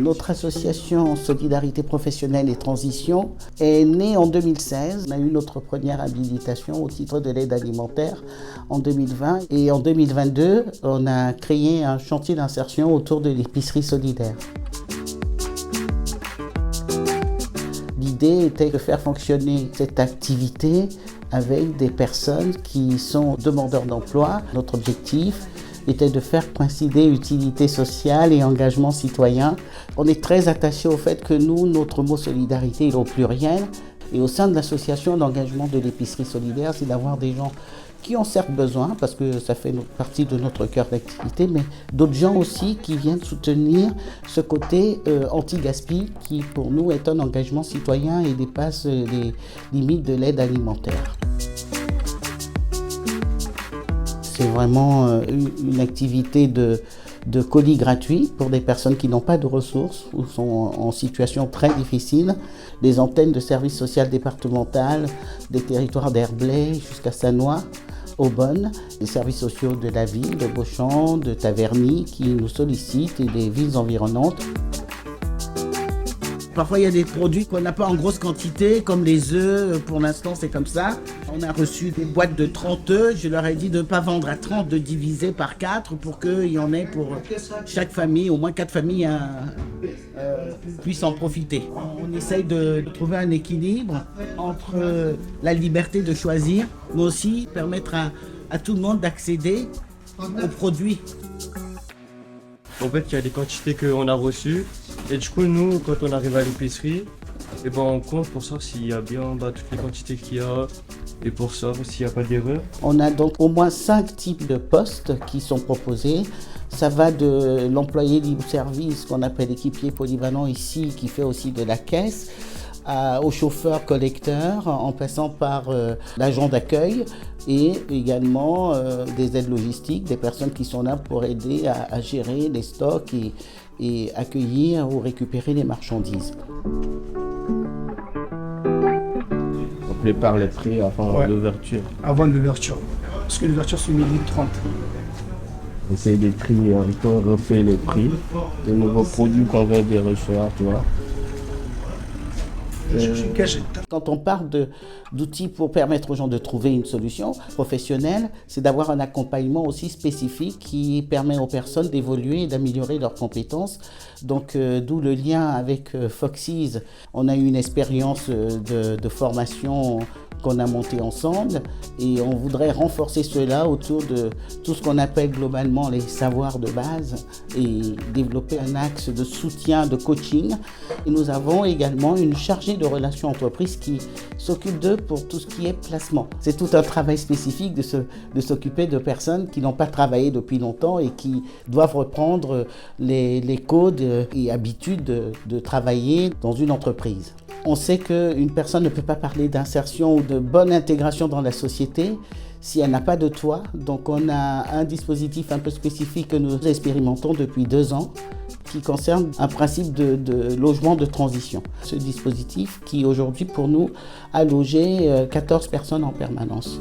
Notre association Solidarité professionnelle et transition est née en 2016. On a eu notre première habilitation au titre de l'aide alimentaire en 2020. Et en 2022, on a créé un chantier d'insertion autour de l'épicerie solidaire. L'idée était de faire fonctionner cette activité avec des personnes qui sont demandeurs d'emploi. Notre objectif était de faire coïncider utilité sociale et engagement citoyen. On est très attaché au fait que nous, notre mot solidarité est au pluriel. Et au sein de l'association d'engagement de l'épicerie solidaire, c'est d'avoir des gens qui ont certes besoin, parce que ça fait partie de notre cœur d'activité, mais d'autres gens aussi qui viennent soutenir ce côté anti-gaspi qui pour nous est un engagement citoyen et dépasse les limites de l'aide alimentaire. C'est vraiment une activité de colis gratuits pour des personnes qui n'ont pas de ressources ou sont en situation très difficile. Des antennes de services sociaux départemental, des territoires d'Herblay jusqu'à Sannois, Aubonne, les services sociaux de la ville, de Beauchamp, de Taverny qui nous sollicitent et des villes environnantes. Parfois, il y a des produits qu'on n'a pas en grosse quantité, comme les œufs. Pour l'instant, c'est comme ça. On a reçu des boîtes de 30 œufs. Je leur ai dit de ne pas vendre à 30, de diviser par 4 pour qu'il y en ait pour chaque famille, au moins 4 familles puissent en profiter. On essaye de trouver un équilibre entre la liberté de choisir, mais aussi permettre à tout le monde d'accéder aux produits. En fait, il y a des quantités qu'on a reçues. Et du coup, nous, quand on arrive à l'épicerie, on compte pour savoir s'il y a bien toutes les quantités qu'il y a et pour savoir s'il n'y a pas d'erreur. On a donc au moins 5 types de postes qui sont proposés. Ça va de l'employé libre-service qu'on appelle équipier polyvalent ici, qui fait aussi de la caisse, au chauffeur collecteur, en passant par l'agent d'accueil et également des aides logistiques, des personnes qui sont là pour aider à gérer les stocks et accueillir ou récupérer les marchandises. On prépare les prix avant l'ouverture. Avant l'ouverture, parce que l'ouverture c'est 12h30. On essaye des prix, on refait les prix, des nouveaux produits qu'on vient de recevoir, tu vois. Quand on parle d'outils pour permettre aux gens de trouver une solution professionnelle, c'est d'avoir un accompagnement aussi spécifique qui permet aux personnes d'évoluer et d'améliorer leurs compétences. Donc d'où le lien avec Foxys. On a eu une expérience de formation qu'on a monté ensemble et on voudrait renforcer cela autour de tout ce qu'on appelle globalement les savoirs de base et développer un axe de soutien, de coaching. Et nous avons également une chargée de relations entreprises qui s'occupe d'eux pour tout ce qui est placement. C'est tout un travail spécifique de s'occuper de personnes qui n'ont pas travaillé depuis longtemps et qui doivent reprendre les codes et habitudes de travailler dans une entreprise. On sait qu'une personne ne peut pas parler d'insertion ou de bonne intégration dans la société si elle n'a pas de toit. Donc on a un dispositif un peu spécifique que nous expérimentons depuis 2 ans qui concerne un principe de logement de transition. Ce dispositif qui aujourd'hui pour nous a logé 14 personnes en permanence.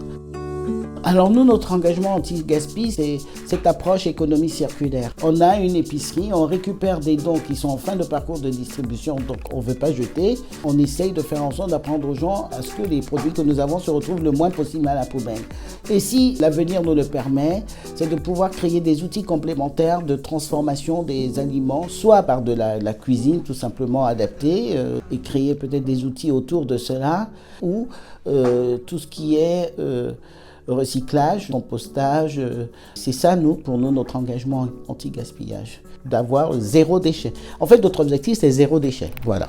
Alors nous, notre engagement anti-gaspi, c'est cette approche économie circulaire. On a une épicerie, on récupère des dons qui sont en fin de parcours de distribution, donc on ne veut pas jeter. On essaye de faire en sorte d'apprendre aux gens à ce que les produits que nous avons se retrouvent le moins possible à la poubelle. Et si l'avenir nous le permet, c'est de pouvoir créer des outils complémentaires de transformation des aliments, soit par de la cuisine tout simplement adaptée, et créer peut-être des outils autour de cela, ou tout ce qui est recyclage, compostage, c'est ça, pour nous, notre engagement anti-gaspillage, d'avoir 0 déchet. En fait, notre objectif, c'est 0 déchet, voilà.